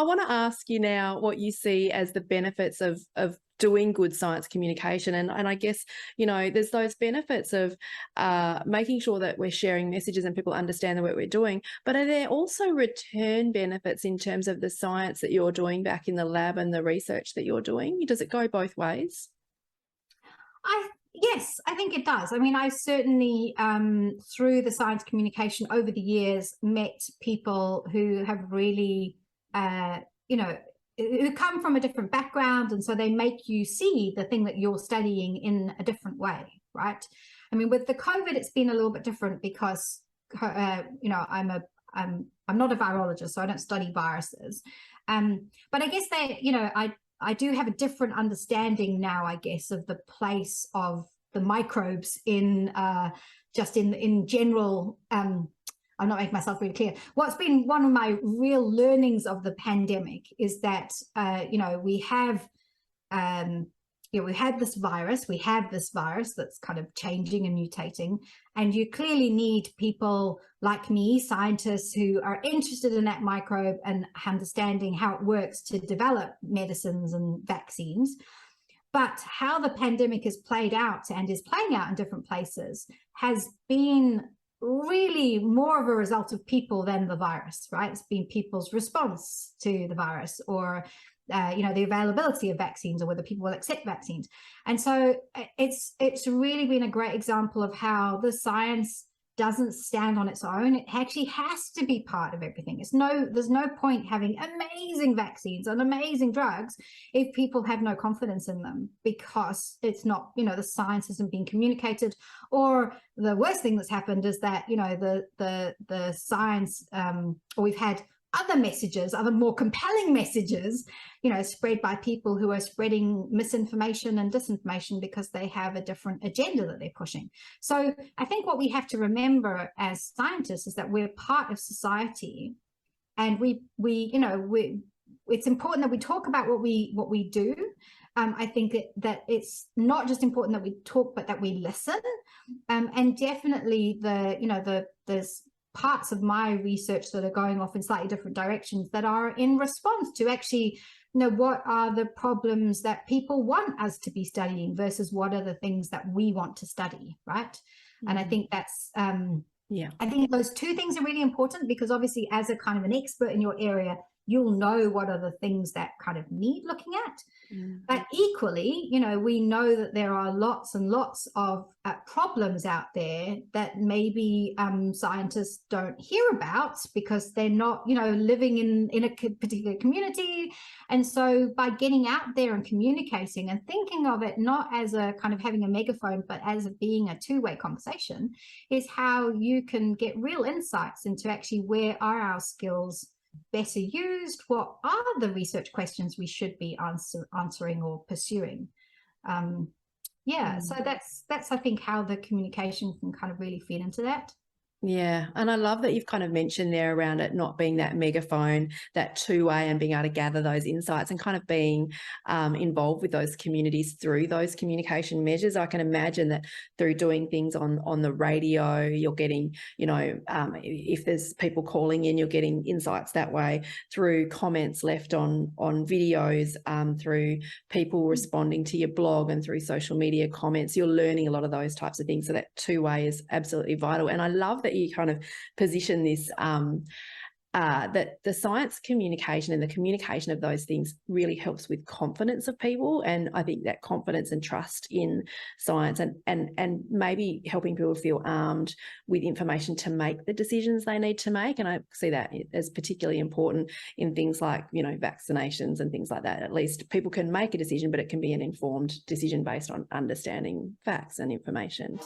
want to ask you now what you see as the benefits of doing good science communication. And I guess, there's those benefits of making sure that we're sharing messages and people understand the work we're doing. But are there also return benefits in terms of the science that you're doing back in the lab and the research that you're doing? Does it go both ways? Yes, I think it does. I mean, I certainly, through the science communication over the years, met people who have really, who come from a different background, and so they make you see the thing that you're studying in a different way, right? I mean, with the COVID, it's been a little bit different because, I'm not a virologist, so I don't study viruses. But I guess I do have a different understanding now, I guess, of the place of the microbes in just in general. I'm not making myself really clear. What's been one of my real learnings of the pandemic is that, we have this virus that's kind of changing and mutating, and you clearly need people like me, scientists who are interested in that microbe and understanding how it works to develop medicines and vaccines. But how the pandemic has played out and is playing out in different places has been really more of a result of people than the virus, right? It's been people's response to the virus, or the availability of vaccines, or whether people will accept vaccines. And so it's really been a great example of how the science doesn't stand on its own. It actually has to be part of everything. There's no point having amazing vaccines and amazing drugs if people have no confidence in them, because it's not, the science isn't being communicated. Or the worst thing that's happened is that, the science, or we've had other messages, other more compelling messages, spread by people who are spreading misinformation and disinformation because they have a different agenda that they're pushing. So I think what we have to remember as scientists is that we're part of society, and it's important that we talk about what we do. I think that it's not just important that we talk, but that we listen. And definitely there's parts of my research that are going off in slightly different directions that are in response to actually, what are the problems that people want us to be studying versus what are the things that we want to study, right? Mm-hmm. And I think that's, I think those two things are really important, because obviously as a kind of an expert in your area, you'll know what are the things that kind of need looking at. Mm-hmm. But equally, we know that there are lots and lots of problems out there that maybe scientists don't hear about because they're not, living in a particular community. And so by getting out there and communicating and thinking of it not as a kind of having a megaphone, but as being a two-way conversation, is how you can get real insights into actually where are our skills better used, what are the research questions we should be answering or pursuing. So that's I think how the communication can kind of really feed into that. Yeah, and I love that you've kind of mentioned there around it not being that megaphone, that two-way, and being able to gather those insights and kind of being involved with those communities through those communication measures. I can imagine that through doing things on the radio, you're getting, if there's people calling in, you're getting insights that way, through comments left on videos, through people responding to your blog, and through social media comments. You're learning a lot of those types of things. So that two-way is absolutely vital. And I love that you kind of position this, that the science communication and the communication of those things really helps with confidence of people. And I think that confidence and trust in science, and maybe helping people feel armed with information to make the decisions they need to make. And I see that as particularly important in things like, vaccinations and things like that. At least people can make a decision, but it can be an informed decision based on understanding facts and information.